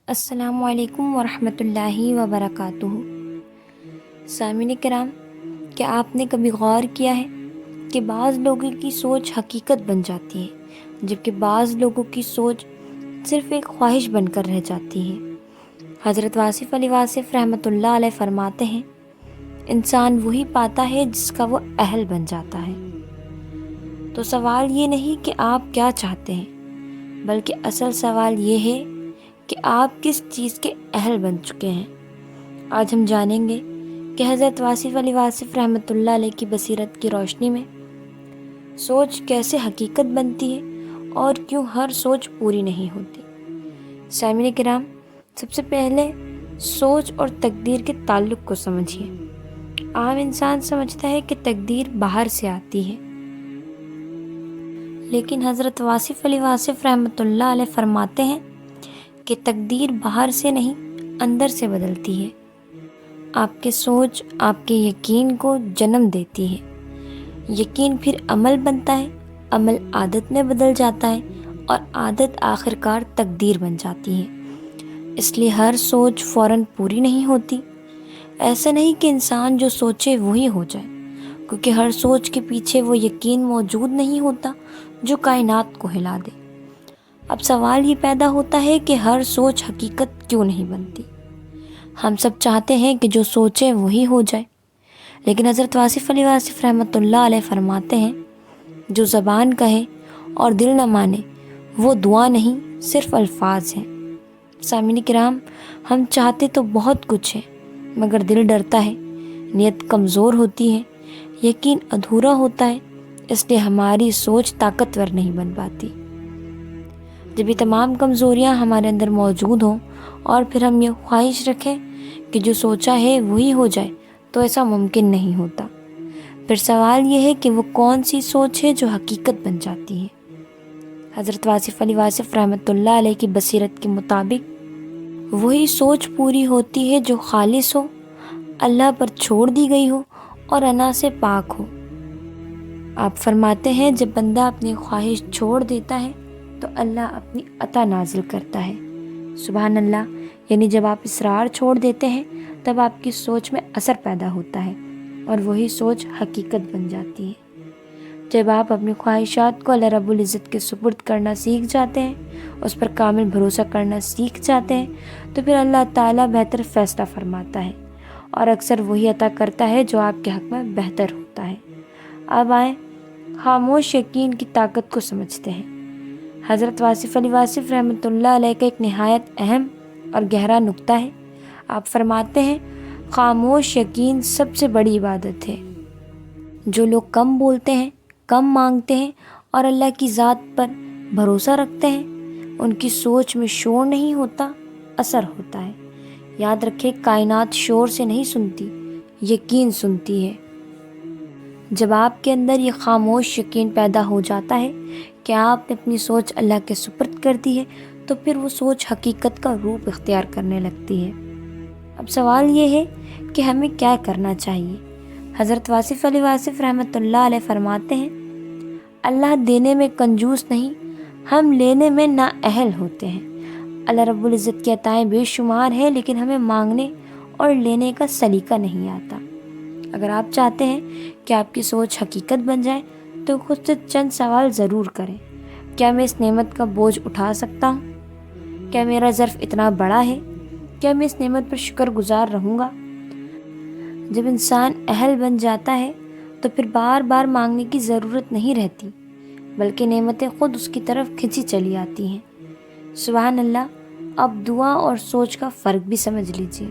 السلام علیکم ورحمۃ اللہ وبرکاتہ۔ سامعین کرام، کیا آپ نے کبھی غور کیا ہے کہ بعض لوگوں کی سوچ حقیقت بن جاتی ہے، جبکہ بعض لوگوں کی سوچ صرف ایک خواہش بن کر رہ جاتی ہے؟ حضرت واصف علی واصف رحمۃ اللہ علیہ فرماتے ہیں، انسان وہی پاتا ہے جس کا وہ اہل بن جاتا ہے۔ تو سوال یہ نہیں کہ آپ کیا چاہتے ہیں، بلکہ اصل سوال یہ ہے کہ آپ کس چیز کے اہل بن چکے ہیں۔ آج ہم جانیں گے کہ حضرت واصف علی واصف رحمۃ اللہ علیہ کی بصیرت کی روشنی میں سوچ کیسے حقیقت بنتی ہے اور کیوں ہر سوچ پوری نہیں ہوتی۔ سامعین کرام، سب سے پہلے سوچ اور تقدیر کے تعلق کو سمجھیے۔ عام انسان سمجھتا ہے کہ تقدیر باہر سے آتی ہے، لیکن حضرت واصف علی واصف رحمۃ اللہ علیہ فرماتے ہیں کہ تقدیر باہر سے نہیں، اندر سے بدلتی ہے۔ آپ کے سوچ آپ کے یقین کو جنم دیتی ہے، یقین پھر عمل بنتا ہے، عمل عادت میں بدل جاتا ہے اور عادت آخرکار تقدیر بن جاتی ہے۔ اس لیے ہر سوچ فوراً پوری نہیں ہوتی۔ ایسا نہیں کہ انسان جو سوچے وہی ہو جائے، کیونکہ ہر سوچ کے پیچھے وہ یقین موجود نہیں ہوتا جو کائنات کو ہلا دے۔ اب سوال یہ پیدا ہوتا ہے کہ ہر سوچ حقیقت کیوں نہیں بنتی؟ ہم سب چاہتے ہیں کہ جو سوچے وہی ہو جائے، لیکن حضرت واصف علی واصف رحمۃ اللہ علیہ فرماتے ہیں، جو زبان کہے اور دل نہ مانے وہ دعا نہیں، صرف الفاظ ہیں۔ سامعین کرام، ہم چاہتے تو بہت کچھ ہے، مگر دل ڈرتا ہے، نیت کمزور ہوتی ہے، یقین ادھورا ہوتا ہے، اس لیے ہماری سوچ طاقتور نہیں بن پاتی۔ جب یہ تمام کمزوریاں ہمارے اندر موجود ہوں اور پھر ہم یہ خواہش رکھیں کہ جو سوچا ہے وہی ہو جائے، تو ایسا ممکن نہیں ہوتا۔ پھر سوال یہ ہے کہ وہ کون سی سوچ ہے جو حقیقت بن جاتی ہے؟ حضرت واصف علی واصف رحمۃ اللہ علیہ کی بصیرت کے مطابق وہی سوچ پوری ہوتی ہے جو خالص ہو، اللہ پر چھوڑ دی گئی ہو اور انا سے پاک ہو۔ آپ فرماتے ہیں، جب بندہ اپنی خواہش چھوڑ دیتا ہے تو اللہ اپنی عطا نازل کرتا ہے۔ سبحان اللہ، یعنی جب آپ اصرار چھوڑ دیتے ہیں تب آپ کی سوچ میں اثر پیدا ہوتا ہے اور وہی سوچ حقیقت بن جاتی ہے۔ جب آپ اپنی خواہشات کو اللہ رب العزت کے سپرد کرنا سیکھ جاتے ہیں، اس پر کامل بھروسہ کرنا سیکھ جاتے ہیں، تو پھر اللہ تعالیٰ بہتر فیصلہ فرماتا ہے اور اکثر وہی عطا کرتا ہے جو آپ کے حق میں بہتر ہوتا ہے۔ اب آئیں خاموش یقین کی طاقت کو سمجھتے ہیں۔ حضرت واصف علی واصف رحمۃ اللہ علیہ کا ایک نہایت اہم اور گہرا نقطہ ہے۔ آپ فرماتے ہیں، خاموش یقین سب سے بڑی عبادت ہے۔ جو لوگ کم بولتے ہیں، کم مانگتے ہیں اور اللہ کی ذات پر بھروسہ رکھتے ہیں، ان کی سوچ میں شور نہیں ہوتا، اثر ہوتا ہے۔ یاد رکھیں، کائنات شور سے نہیں سنتی، یقین سنتی ہے۔ جب آپ کے اندر یہ خاموش یقین پیدا ہو جاتا ہے کہ آپ نے اپنی سوچ اللہ کے سپرد کر دی ہے، تو پھر وہ سوچ حقیقت کا روپ اختیار کرنے لگتی ہے۔ اب سوال یہ ہے کہ ہمیں کیا کرنا چاہیے؟ حضرت واصف علی واصف رحمۃ اللہ علیہ فرماتے ہیں، اللہ دینے میں کنجوس نہیں، ہم لینے میں نااہل ہوتے ہیں۔ اللہ رب العزت کی عطائیں بے شمار ہیں، لیکن ہمیں مانگنے اور لینے کا سلیقہ نہیں آتا۔ اگر آپ چاہتے ہیں کہ آپ کی سوچ حقیقت بن جائے تو خود سے چند سوال ضرور کریں۔ کیا میں اس نعمت کا بوجھ اٹھا سکتا ہوں؟ کیا میرا ظرف اتنا بڑا ہے؟ کیا میں اس نعمت پر شکر گزار رہوں گا؟ جب انسان اہل بن جاتا ہے تو پھر بار بار مانگنے کی ضرورت نہیں رہتی، بلکہ نعمتیں خود اس کی طرف کھنچی چلی آتی ہیں۔ سبحان اللہ، اب دعا اور سوچ کا فرق بھی سمجھ لیجیے۔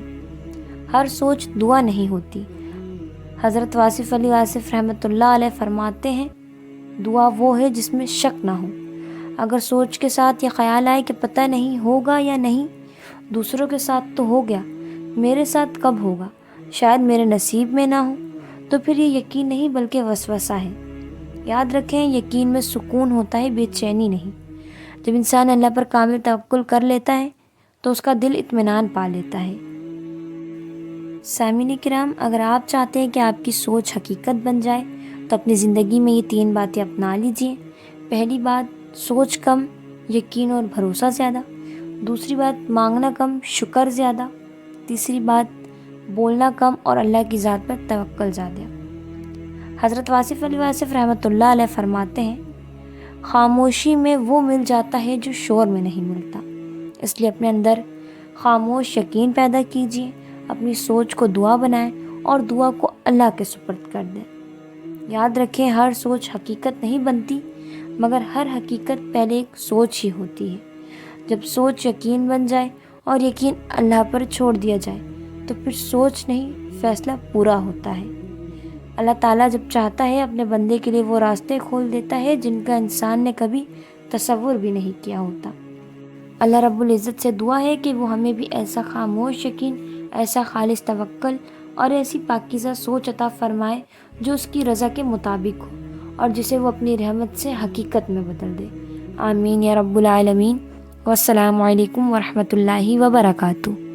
ہر سوچ دعا نہیں ہوتی۔ حضرت واصف علی واصف رحمۃ اللہ علیہ فرماتے ہیں، دعا وہ ہے جس میں شک نہ ہو۔ اگر سوچ کے ساتھ یہ خیال آئے کہ پتہ نہیں ہوگا یا نہیں، دوسروں کے ساتھ تو ہو گیا، میرے ساتھ کب ہوگا، شاید میرے نصیب میں نہ ہو، تو پھر یہ یقین نہیں بلکہ وسوسہ ہے۔ یاد رکھیں، یقین میں سکون ہوتا ہے، بے چینی نہیں۔ جب انسان اللہ پر کامل توکل کر لیتا ہے تو اس کا دل اطمینان پا لیتا ہے۔ سامعین کرام، اگر آپ چاہتے ہیں کہ آپ کی سوچ حقیقت بن جائے تو اپنی زندگی میں یہ 3 باتیں اپنا لیجئے۔ پہلی بات، سوچ کم، یقین اور بھروسہ زیادہ۔ دوسری بات مانگنا کم شکر زیادہ، تیسری بات بولنا کم اور اللہ کی ذات پر توکل زیادہ۔ حضرت واصف علی واصف رحمۃ اللہ علیہ فرماتے ہیں خاموشی میں وہ مل جاتا ہے جو شور میں نہیں ملتا، اس لیے اپنے اندر خاموش یقین پیدا کیجیے، اپنی سوچ کو دعا بنائیں اور دعا کو اللہ کے سپرد کر دیں۔ یاد رکھیں ہر سوچ حقیقت نہیں بنتی، مگر ہر حقیقت پہلے ایک سوچ ہی ہوتی ہے۔ جب سوچ یقین بن جائے اور یقین اللہ پر چھوڑ دیا جائے تو پھر سوچ نہیں فیصلہ پورا ہوتا ہے۔ اللہ تعالیٰ جب چاہتا ہے اپنے بندے کے لیے وہ راستے کھول دیتا ہے جن کا انسان نے کبھی تصور بھی نہیں کیا ہوتا۔ اللہ رب العزت سے دعا ہے کہ وہ ہمیں بھی ایسا خاموش یقین، ایسا خالص توکل اور ایسی پاکیزہ سوچ عطا فرمائے جو اس کی رضا کے مطابق ہو اور جسے وہ اپنی رحمت سے حقیقت میں بدل دے۔ آمین یا رب العالمین۔ والسلام علیکم ورحمۃ اللہ وبرکاتہ۔